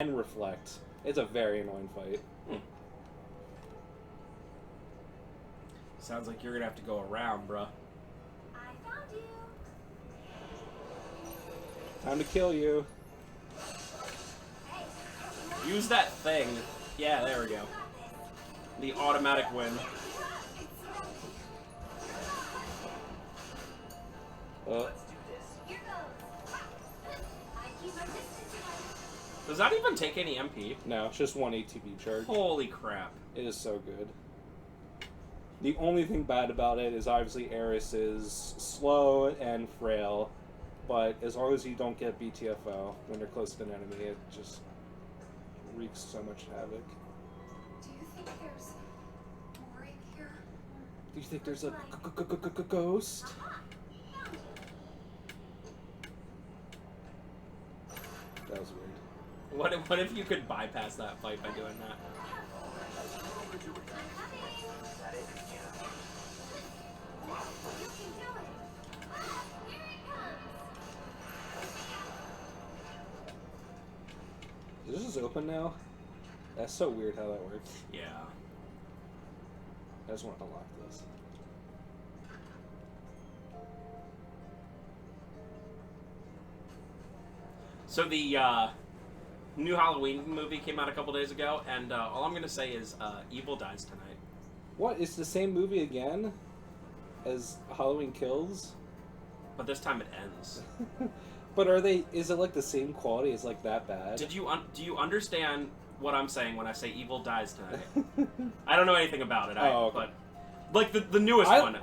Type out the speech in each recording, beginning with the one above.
and reflect. It's a very annoying fight. Sounds like you're gonna have to go around, bruh. I found you. Time to kill you. Use that thing. Yeah, there we go. The automatic win. Here goes. I keep my distance. Does that even take any MP? No, it's just one ATB charge. Holy crap. It is so good. The only thing bad about it is obviously Aeris is slow and frail, but as long as you don't get BTFO when you're close to an enemy, it just wreaks so much havoc. Do you think there's more in here? Do you think there's a ghost? That was weird. What if you could bypass that fight by doing that? Is this open now? That's so weird how that works. Yeah. I just want to unlock this. So the new Halloween movie came out a couple days ago, and all I'm gonna say is Evil dies tonight. What? It's the same movie again as Halloween Kills? But this time it ends. But are they? Is it like the same quality? Is like that bad? Do you understand what I'm saying when I say Evil dies tonight? I don't know anything about it. Okay. But like the newest one,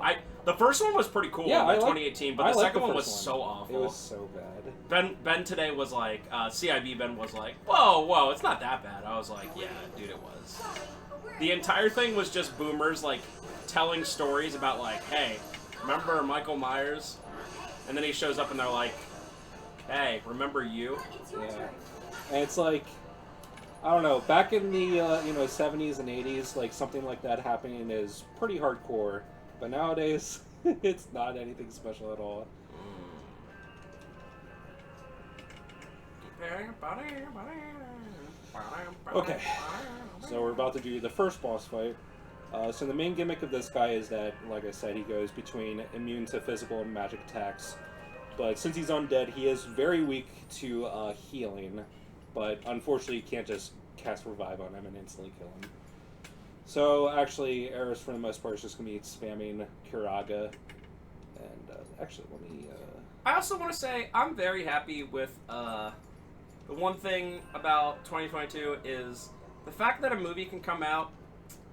the first one was pretty cool. Yeah, like I 2018, but the second one was so awful. It was so bad. Ben today was like, CIB Ben was like, whoa, it's not that bad. I was like, yeah, dude, it was. The entire thing was just boomers like telling stories about like, hey, remember Michael Myers? And then he shows up and they're like, hey, remember you? Yeah, and it's like, I don't know. Back in the 70s and 80s, like something like that happening is pretty hardcore. But nowadays, it's not anything special at all. Okay, so we're about to do the first boss fight. So the main gimmick of this guy is that, like I said, he goes between immune to physical and magic attacks. But since he's undead, he is very weak to healing. But unfortunately, you can't just cast Revive on him and instantly kill him. So actually, Aeris for the most part is just going to be spamming Kiraga. And actually, let me... I also want to say, I'm very happy with... the one thing about 2022 is the fact that a movie can come out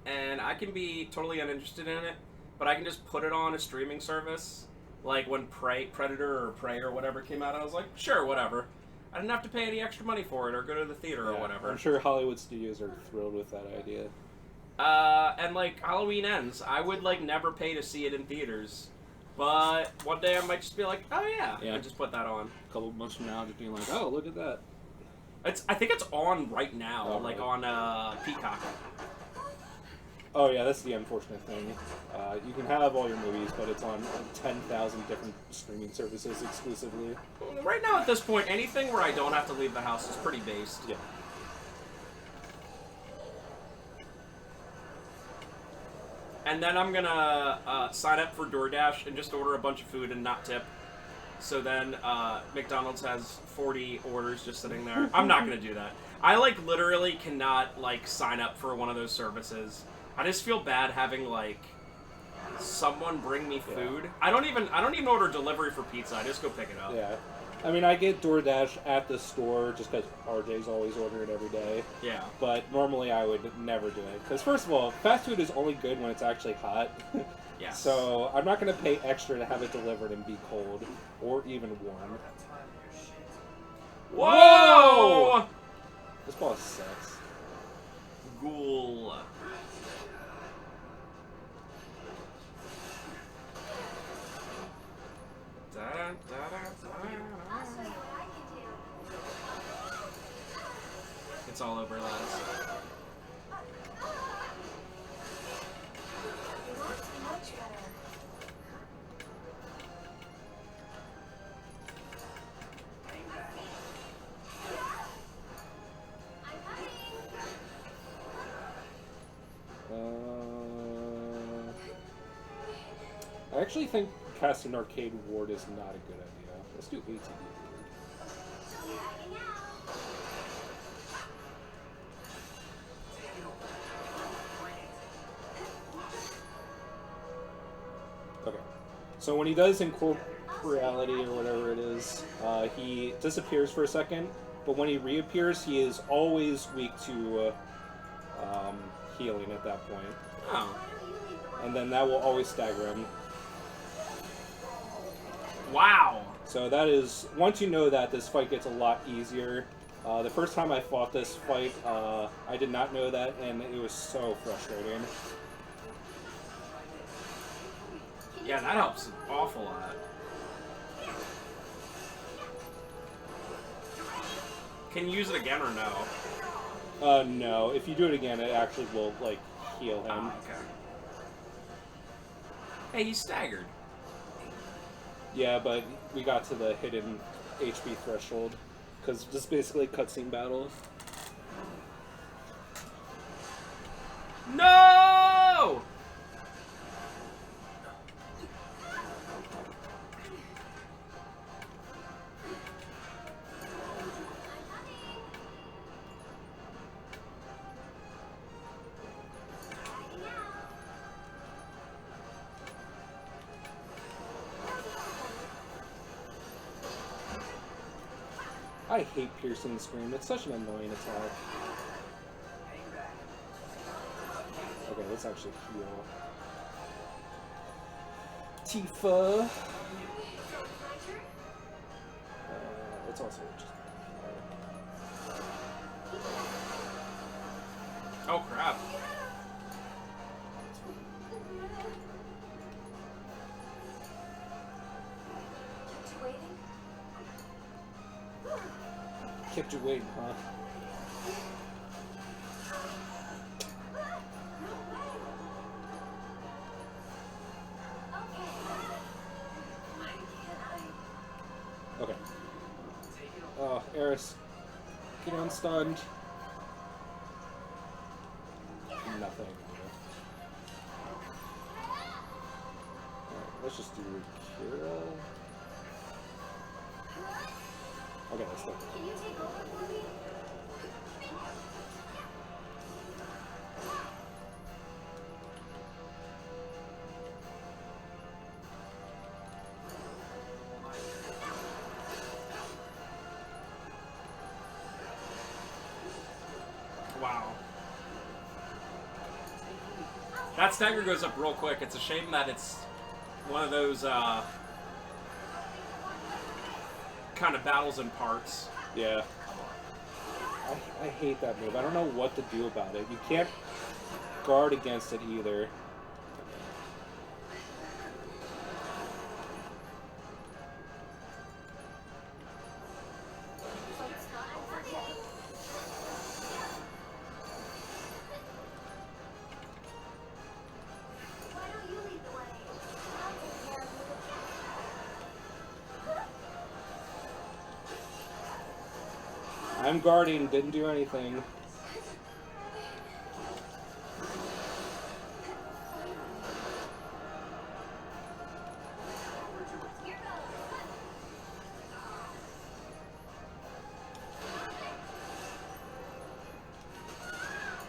and I can be totally uninterested in it, but I can just put it on a streaming service. Like when Predator or Prey or whatever came out, I was like, sure, whatever. I didn't have to pay any extra money for it or go to the theater or whatever. I'm sure Hollywood studios are thrilled with that idea. And like Halloween Ends, I would like never pay to see it in theaters. But one day I might just be like, oh yeah, and just put that on. A couple months from now, just being like, oh, look at that. I think it's on right now, Oh, like right. on Peacock. Oh yeah, that's the unfortunate thing. You can have all your movies, but it's on 10,000 different streaming services exclusively. Right now at this point, anything where I don't have to leave the house is pretty based. Yeah. And then I'm gonna sign up for DoorDash and just order a bunch of food and not tip. So then McDonald's has 40 orders just sitting there. I'm not gonna do that. I like literally cannot like sign up for one of those services. I just feel bad having like someone bring me food. I don't even order delivery for pizza. I just go pick it up. Yeah. I mean, I get DoorDash at the store just because RJ's always ordering it every day. Yeah. But normally I would never do it. Because first of all, fast food is only good when it's actually hot. Yes. So I'm not going to pay extra to have it delivered and be cold or even warm. Whoa! This boss sucks. Ghoul. It's all over, lads. actually think casting Arcade Ward is not a good idea. Let's do ATB Ward. Okay. So when he does Incorporeality or whatever it is, he disappears for a second, but when he reappears, he is always weak to healing at that point. Oh. And then that will always stagger him. Wow. So that is, once you know that, this fight gets a lot easier. The first time I fought this fight, I did not know that, and it was so frustrating. Yeah, that helps an awful lot. Can you use it again or no? No. If you do it again, it actually will, like, heal him. Oh, okay. Hey, he's staggered. Yeah, but we got to the hidden HP threshold, because this is basically a cutscene battle. No! I hate Piercing Scream. It's such an annoying attack. Okay, let's actually heal. Tifa. It's also just. Oh, crap. Kept you waiting, huh? Okay. Oh, Aeris. Get unstunned. Nothing. Alright, let's just do Kira. Okay, let's go. Can you take over for me? Wow. That stagger goes up real quick. It's a shame that it's one of those kind of battles in parts. Yeah. I hate that move. I don't know what to do about it. You can't guard against it either. Why don't you lead the way? I'll take care of you. I'm guarding, didn't do anything.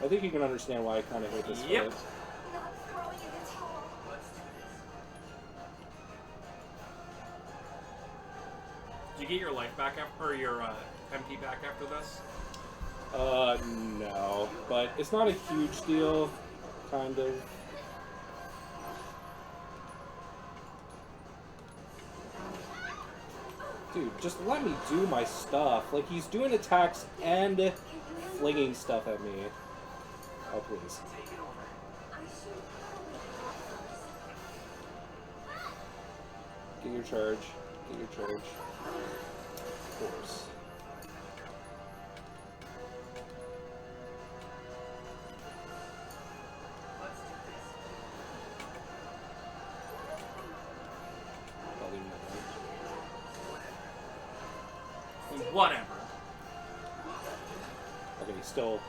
I think you can understand why I kind of hate this Yep. fight. Not throwing in the towel. Did you get your life back after, or your MP back after this? No. But it's not a huge deal, kind of. Dude, just let me do my stuff. Like, he's doing attacks and flinging stuff at me. Oh, please. I should probably Get your charge. Get your charge. Of course. Probably not. Whatever. Okay, still.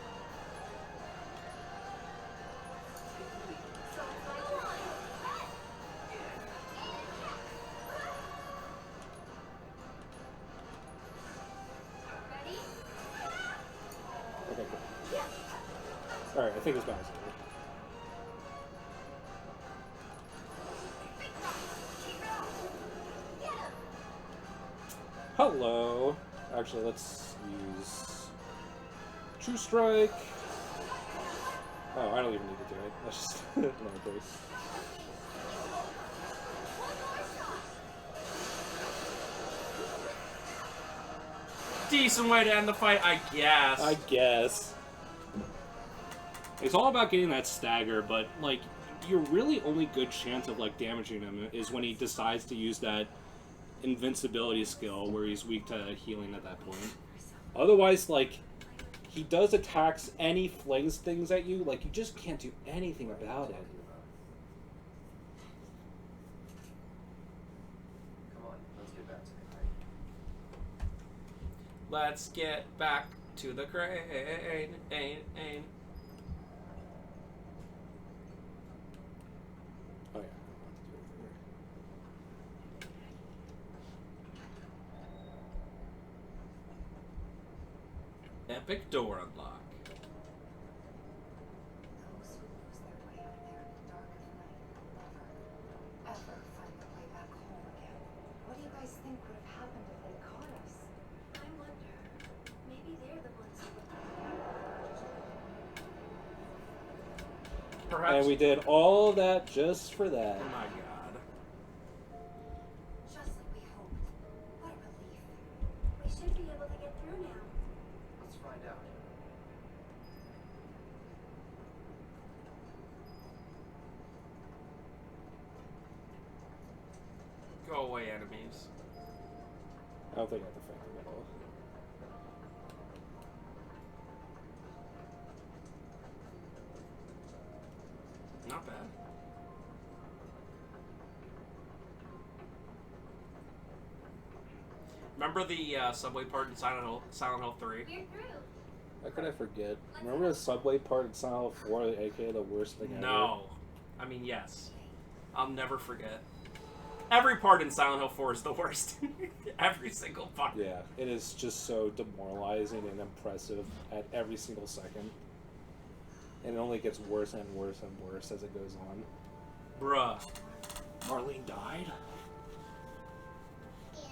Okay, cool. Alright, I think this battle's over. Hello. Actually, let's use True Strike. Oh, I don't even need to do it. That's just another base. Decent way to end the fight, I guess. I guess. It's all about getting that stagger, but like your really only good chance of like damaging him is when he decides to use that invincibility skill where he's weak to healing at that point. Otherwise, like, he does attacks and he flings things at you, like, you just can't do anything about it. Come on, let's get back to the crane. Let's get back to the crane. Oh, yeah. Epic door unlock. Those who lose their way out there in the dark of night will never, ever find their way back home again. What do you guys think would have happened if they caught us? I wonder. Maybe they're the ones who would. Perhaps. And we did all that just for that. Oh my god. Just like we hoped. What a relief. We should be able to get through now. Let's find out. Go away, enemies. I don't think I have to fight them at all. Not bad. Remember the subway part in Silent Hill 3? We're through. How could I forget? Remember the subway part in Silent Hill 4, aka the worst thing ever? No. I mean, yes. I'll never forget. Every part in Silent Hill 4 is the worst. Every single part. Yeah, it is just so demoralizing and impressive at every single second. And it only gets worse and worse and worse as it goes on. Bruh. Marlene died? And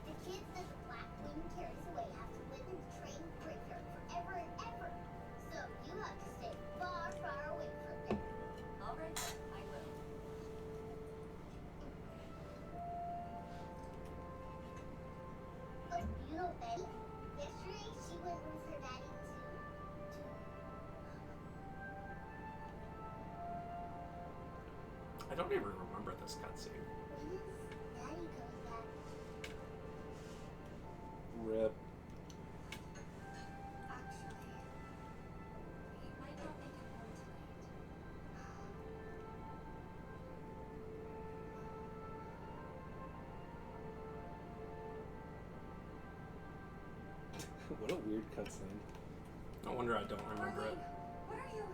the kids that the Black Wind carries away have to live in the train graveyard forever and ever. So you have to stay far, far away from them. All right, I will. Oh, you know Betty? Yesterday she went with her daddy to I don't even remember this cutscene. when is Daddy coming back? Rip. Actually, we might not make it home tonight. What a weird cutscene. No wonder I don't remember it. Marlene, where are you?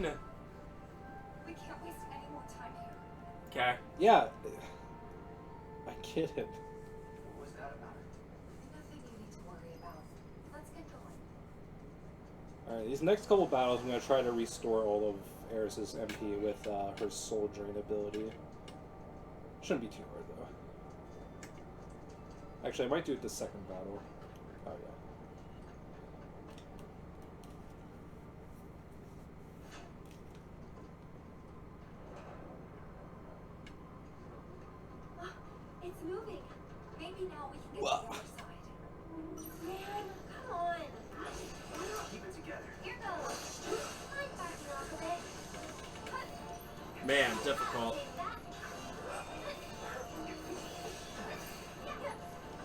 Marlene! We can't waste any more time here. Okay. Yeah. I get it. What was that about? Nothing you need to worry about. Let's get going. Alright, these next couple battles, I'm going to try to restore all of Aeris' MP with her soul drain ability. Shouldn't be too hard, though. Actually, I might do it the second battle. Oh, yeah. It's moving. Maybe now we can get Whoa. to the other side. Man, come on. Keep it together. Here goes. I'm backing off of it. Man, difficult. Take that.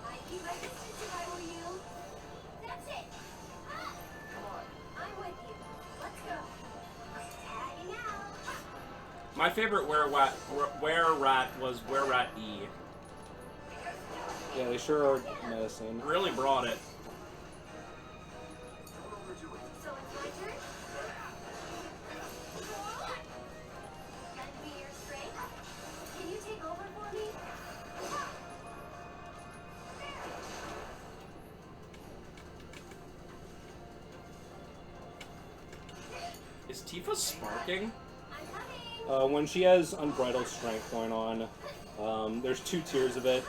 I'd keep my distance if I were you. That's it. Ah, Come on. I'm with you. Let's go. Tagging out. My favorite were-rat was were-rat E. Yeah, they sure are menacing. Really brought it. Don't overdo it. So it's my turn? Can be your strength? Can you take over for me? Tifa sparking? When she has unbridled strength going on, there's 2 tiers of it,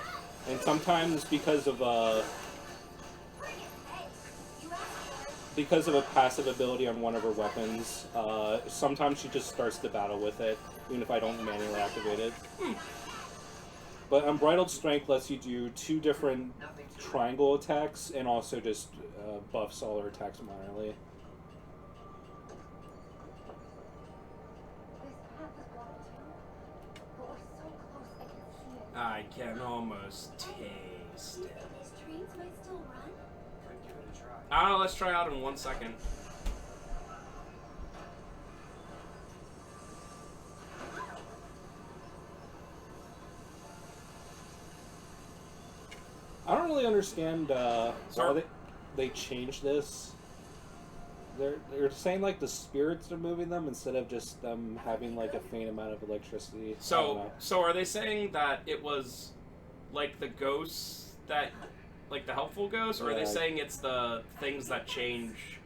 and sometimes because of a passive ability on one of her weapons, sometimes she just starts the battle with it, even if I don't manually activate it. But unbridled strength lets you do 2 different triangle attacks, and also just buffs all her attacks minorly. I can almost taste it. These trains might still run? Could give it a try. I don't know, let's try out in 1 second. I don't really understand why Sorry. they changed this. They're saying like the spirits are moving them instead of just them having like a faint amount of electricity. I don't know. So are they saying that it was like the ghosts that, like the helpful ghosts, or are they Yeah. saying it's the things that change,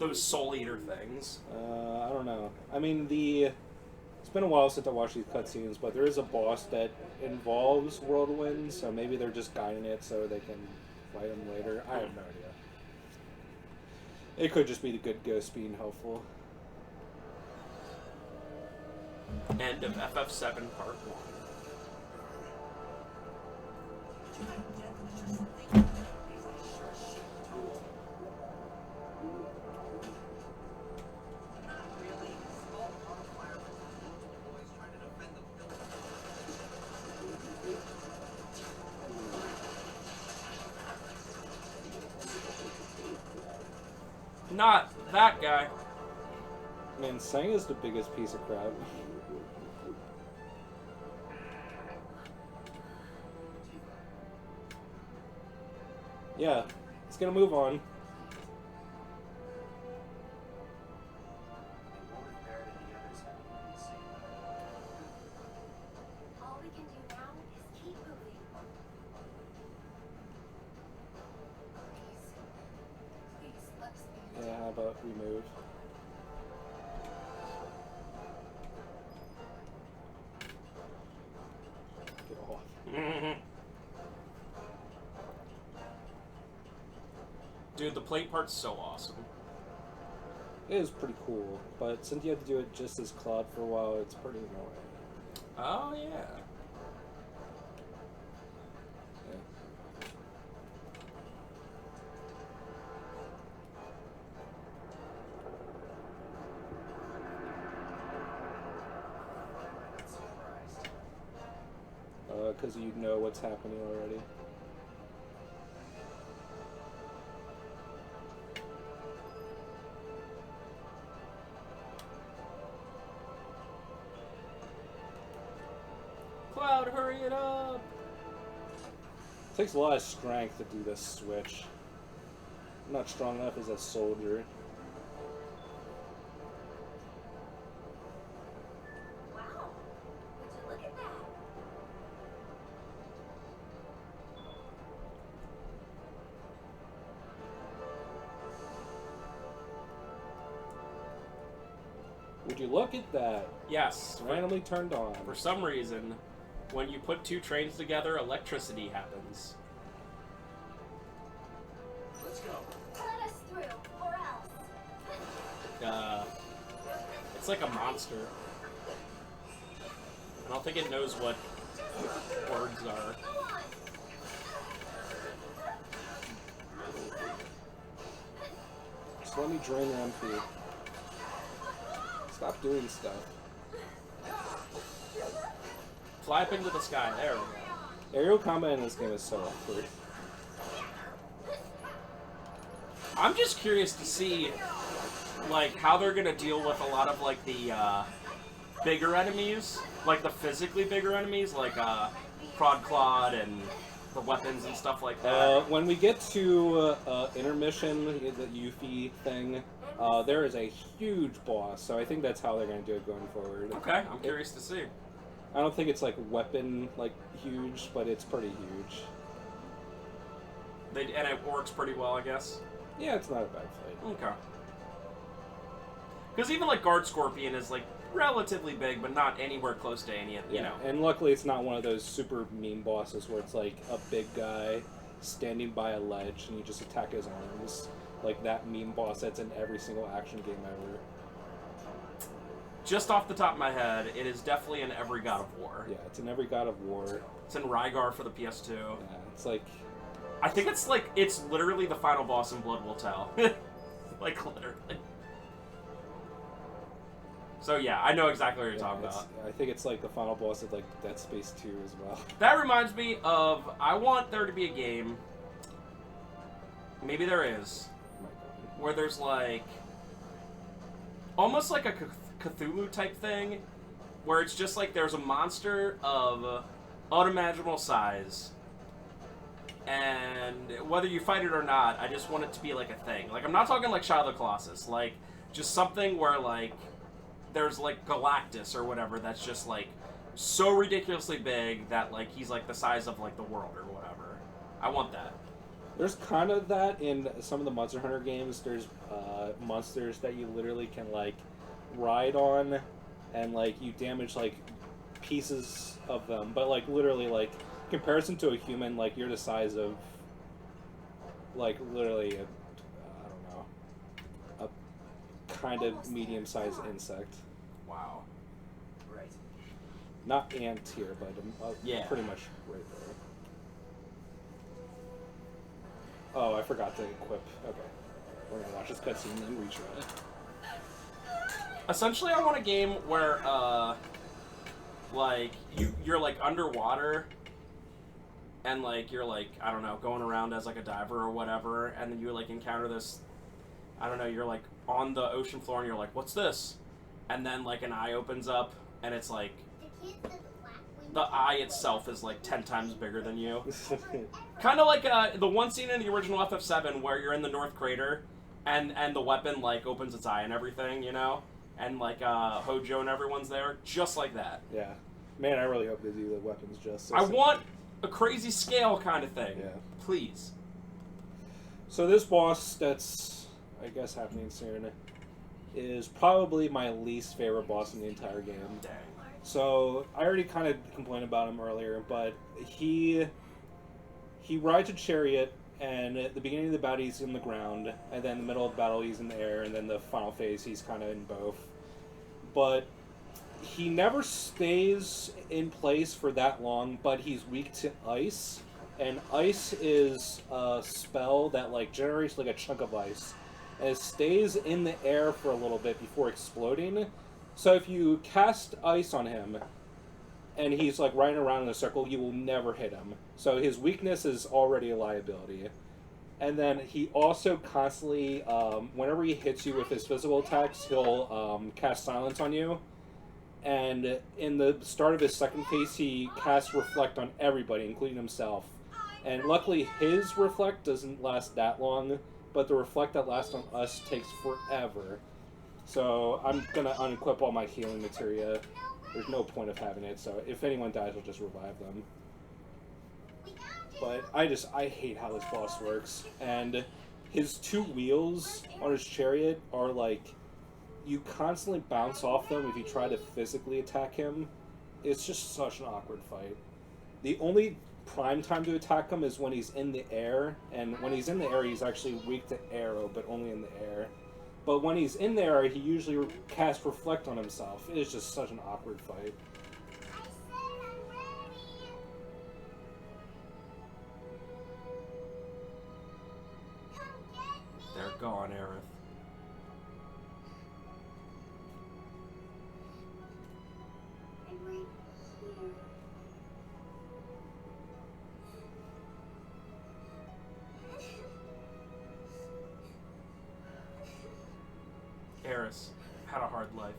those soul eater things? I don't know. I mean, it's been a while since I watched these cutscenes, but there is a boss that involves whirlwinds, so maybe they're just guiding it so they can fight him later. I have no idea. It could just be the good ghost being helpful. End of FF7 Part 1. Not that guy. Man, Tseng is the biggest piece of crap. Yeah, it's gonna move on. It won't impair any others having the same. All we can do now is keep moving. Please, let's be. Yeah, how about we move? Get off. Dude, the plate part's so awesome. It is pretty cool, but since you have to do it just as Claude for a while, it's pretty annoying. Oh, yeah. Yeah. I'm surprised. Because you know what's happening already. Cloud, hurry it up! It takes a lot of strength to do this switch. I'm not strong enough as a soldier. Wow. Would you look at that? Would you look at that? Yes. Randomly turned on. For some reason, when you put 2 trains together, electricity happens. Let's go. Let us through, or else. It's like a monster. I don't think it knows what words are. Go on. Just let me drain your MP. Stop doing stuff. Fly up into the sky. There we go. Aerial combat in this game is so awkward. I'm just curious to see, like, how they're gonna deal with a lot of, like, the, bigger enemies. Like, the physically bigger enemies, like, Prod Claude and the weapons and stuff like that. When we get to intermission, the Yuffie thing, there is a huge boss, so I think that's how they're going to do it going forward. Okay, I'm curious to see. I don't think it's like weapon like huge, but it's pretty huge. And it works pretty well, I guess. Yeah, it's not a bad fight. Okay. Because even like Guard Scorpion is like relatively big, but not anywhere close to any of you know. And luckily it's not one of those super mean bosses where it's like a big guy standing by a ledge and you just attack his arms. Like that meme boss that's in every single action game ever. Just off the top of my head, it is definitely in every God of War. Yeah, it's in every God of War. It's in Rygar for the PS2. Yeah, it's like... I think it's literally the final boss in Blood Will Tell. Like, literally. So yeah, I know exactly what you're talking about. I think it's like the final boss of like Dead Space 2 as well. That reminds me of, I want there to be a game, maybe there is, where there's like, almost like a Cthulhu type thing, where it's just like there's a monster of unimaginable size, and whether you fight it or not, I just want it to be like a thing. Like, I'm not talking like Shadow of the Colossus, like, just something where like, there's like Galactus or whatever that's just like so ridiculously big that like he's like the size of like the world or whatever. I want that. There's kind of that in some of the Monster Hunter games. There's monsters that you literally can like ride on and like you damage like pieces of them, but like literally like comparison to a human, like you're the size of like literally a, I don't know, a kind of medium-sized insect. Wow. Right. Not ant here, but Yeah. pretty much right there. Oh, I forgot to equip. Okay. We're gonna watch this cutscene and then retry it. Essentially, I want a game where like you're like underwater and like you're like, I don't know, going around as like a diver or whatever, and then you like encounter this, I don't know, you're like on the ocean floor and you're like, what's this? And then like an eye opens up and it's like The kids said the black winged the eye itself is like 10 times bigger than you. Kind of like the one scene in the original FF7 where you're in the North Crater and the weapon like opens its eye and everything, you know? And like Hojo and everyone's there, just like that. Yeah. Man, I really hope they do the weapons justice. I want a crazy scale kind of thing. Yeah. Please. So this boss that's, I guess, happening soon is probably my least favorite boss in the entire game. Dang. So I already kind of complained about him earlier, but he rides a chariot, and at the beginning of the battle he's in the ground, and then in the middle of the battle he's in the air, and then the final phase he's kind of in both. But he never stays in place for that long, but he's weak to ice, and ice is a spell that like generates like a chunk of ice, and it stays in the air for a little bit before exploding. So if you cast ice on him, and he's like riding around in a circle, you will never hit him. So his weakness is already a liability. And then he also constantly, whenever he hits you with his physical attacks, he'll cast silence on you. And in the start of his second phase, he casts Reflect on everybody, including himself. And luckily, his Reflect doesn't last that long, but the Reflect that lasts on us takes forever. So I'm going to unequip all my healing materia. There's no point of having it, so if anyone dies, I'll just revive them. But I hate how this boss works. And his two wheels on his chariot are like, you constantly bounce off them if you try to physically attack him. It's just such an awkward fight. The only prime time to attack him is when he's in the air, and when he's in the air, he's actually weak to arrow, but only in the air. But when he's in there, he usually casts Reflect on himself. It's just such an awkward fight. I said I'm ready. Come get me. They're gone, Aerith. I'm right here. Aeris had a hard life.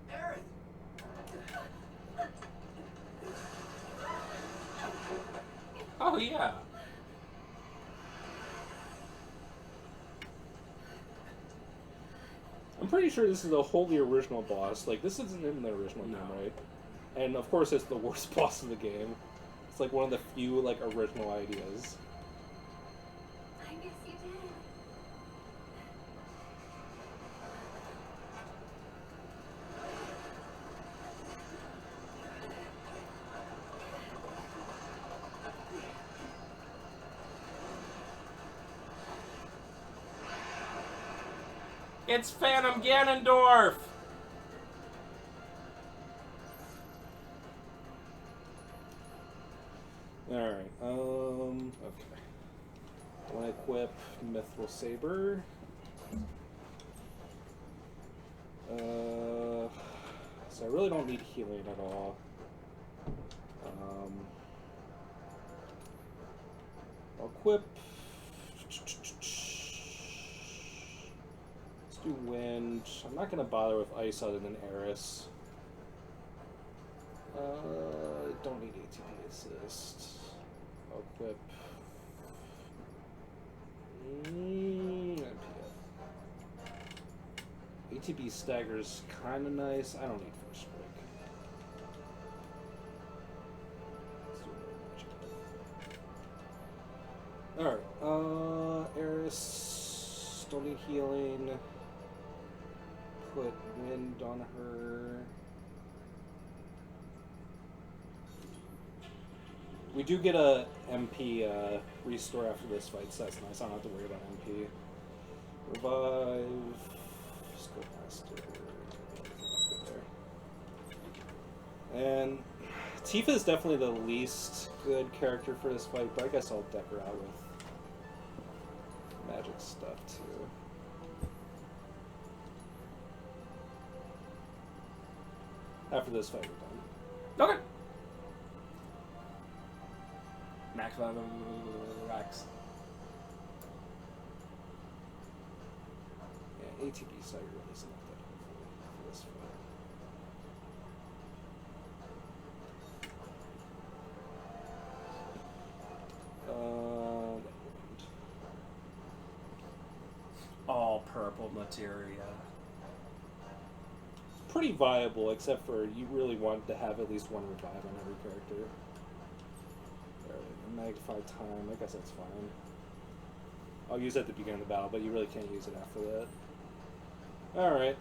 Aerith! Oh yeah. I'm pretty sure this is a wholly original boss. Like, this isn't in the original No. game, right? And of course, it's the worst boss in the game. It's like one of the few like original ideas. I guess you did. It's Phantom Ganondorf! Alright, okay. I want to equip Mithril Saber. So I really don't need healing at all. I'll equip. Let's do Wind. I'm not going to bother with Ice other than Aeris. Don't need ATP assist. I'll equip. ATB stagger's kind of nice. I don't need first break. Let's do Alright, Aeris. Don't need healing. Put wind on her. We do get a MP restore after this fight, so that's nice. I don't have to worry about MP. Revive. Scope Master. There. And Tifa is definitely the least good character for this fight, but I guess I'll deck her out with magic stuff too. After this fight, we're done. Okay. Max Rex. Yeah, ATB Stagger really isn't that helpful for this fight. All purple materia. Pretty viable, except for you really want to have at least one revive on every character. Magnified time, I guess that's fine. I'll use it at the beginning of the battle, but you really can't use it after that. Alright.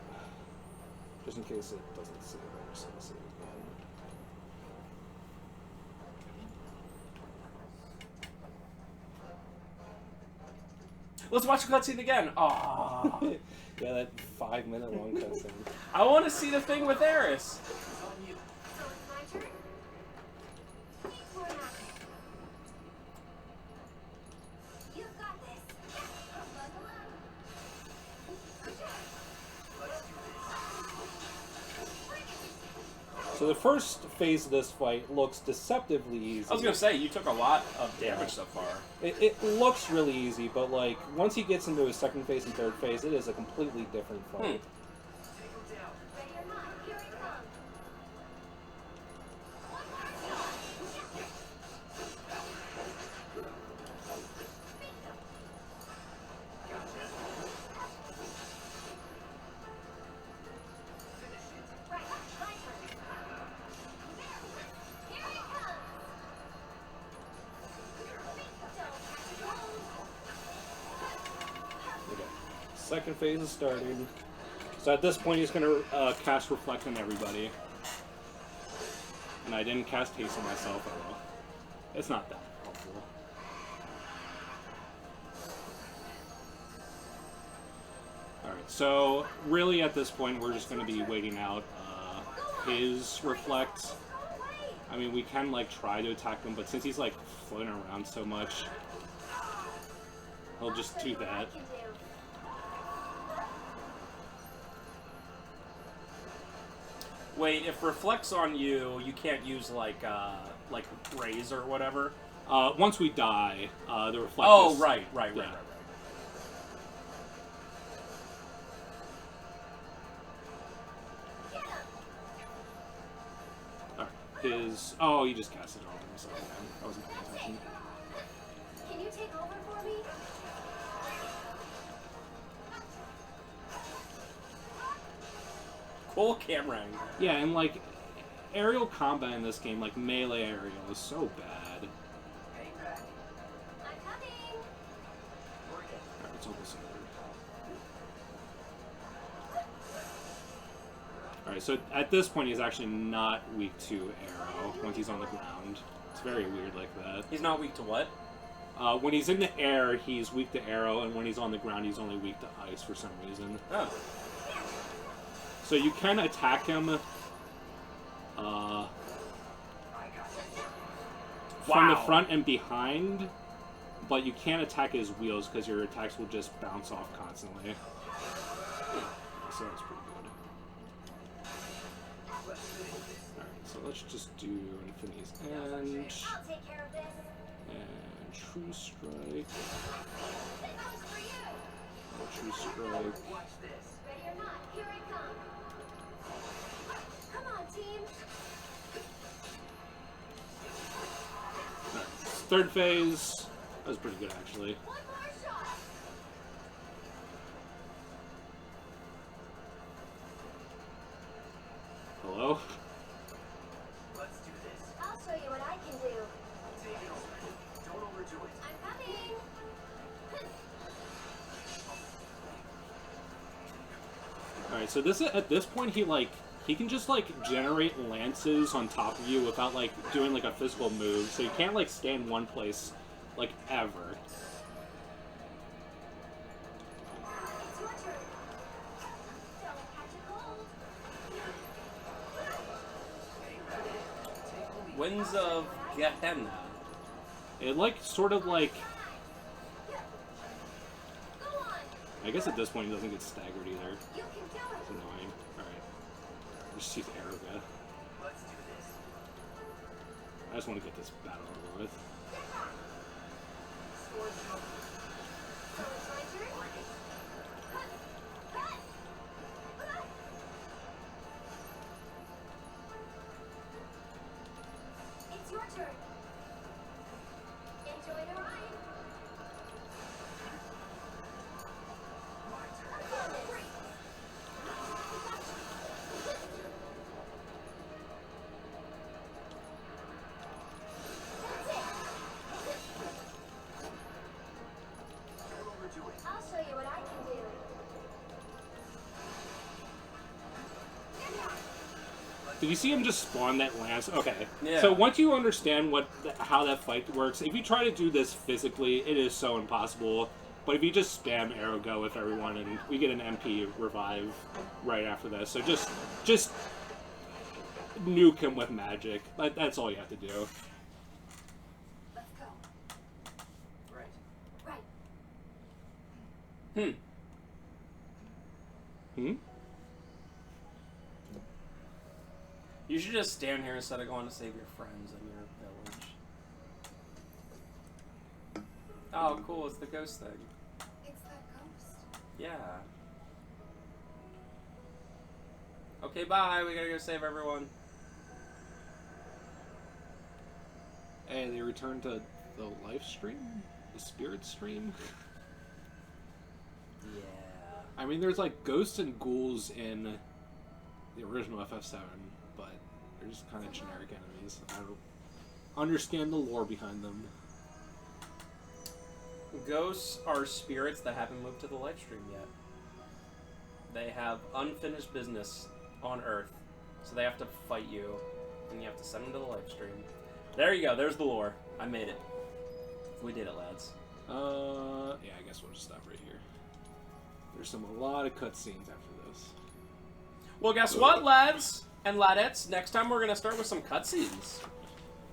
Just in case it doesn't save, I'm just gonna save it again. Let's watch the cutscene again. Aww. Yeah, that 5-minute long cutscene. I want to see the thing with Aeris. So it's my turn? Or not? You've got this. Buckle up. So the first phase of this fight looks deceptively easy. I was gonna say you took a lot of damage so far. It looks really easy, but like once he gets into his second phase and third phase, it is a completely different fight. Ready or not, here it comes. Right, my turn. Here it comes. Okay. Second phase is starting. So at this point, he's going to cast Reflect on everybody. And I didn't cast Haste on myself at all. It's not that helpful. Alright, so really at this point, we're just going to be waiting out his Reflect. I mean, we can like try to attack him, but since he's like floating around so much, he'll just do that. Wait, if reflects on you, you can't use like raise or whatever. Once we die, the Reflect Oh, is... right. Yeah. Alright, his... Oh, he just casted it all to himself again. I wasn't paying attention. Can you take over for me? cool camera angle. Yeah, and like aerial combat in this game, like melee aerial, is so bad. Hang back. I'm coming. Bring it. Alright, it's almost over. Alright, so at this point he's actually not weak to arrow once he's on the ground. It's very weird like that. He's not weak to what? When he's in the air, he's weak to arrow, and when he's on the ground, he's only weak to ice for some reason. Oh. So you can attack him from the Wow. front and behind, but you can't attack his wheels because your attacks will just bounce off constantly. So that's pretty good. Alright, so let's just do Infinity's End I'll take care of this. and True Strike. This one's for you. True Strike. Watch this. Ready or not, here I come. Come on, team. Alright, third phase. That was pretty good actually. One more shot. Hello? Let's do this. I'll show you what I can do. Take it over. Don't overdo it. I'm coming. Alright, so this at this point he can just like generate lances on top of you without like doing like a physical move, so you can't like stay in one place like ever. It's your turn. Don't catch a cold. Winds of Gehenna. It like sort of like Go on. I guess at this point he doesn't get staggered either. You can do It's it. annoying. Alright. Just see the arrow go. Let's do this. I just want to get this battle over with. So it's my turn. Cut. Cut. It's your turn. Enjoy the ride. My turn. Don't overdo it. I'll show you what I can do. Did you see him just spawn that lance? Okay. Yeah. So once you understand how that fight works, if you try to do this physically, it is so impossible. But if you just spam arrow go with everyone, and we get an MP revive right after this, so just nuke him with magic. That's all you have to do. Let's go. Right. Right. Hmm. You should just stand here instead of going to save your friends in your village. Oh, cool. It's the ghost thing. It's that ghost. Yeah. Okay, bye. We gotta go save everyone. And they return to the life stream, the spirit stream. Yeah. I mean, there's like ghosts and ghouls in the original FF7, but they're just kind of generic enemies. I don't understand the lore behind them. Ghosts are spirits that haven't moved to the life stream yet. They have unfinished business on Earth, so they have to fight you, and you have to send them to the life stream. There you go. There's the lore. I made it. We did it, lads. Yeah, I guess we'll just stop right here. There's a lot of cutscenes after this. Well, guess what, lads and ladettes? Next time we're gonna start with some cutscenes.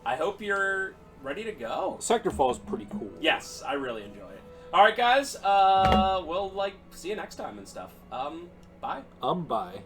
I hope you're ready to go. Sector Fall is pretty cool. Yes, I really enjoy it. All right, guys. We'll see you next time and stuff. Bye. Bye.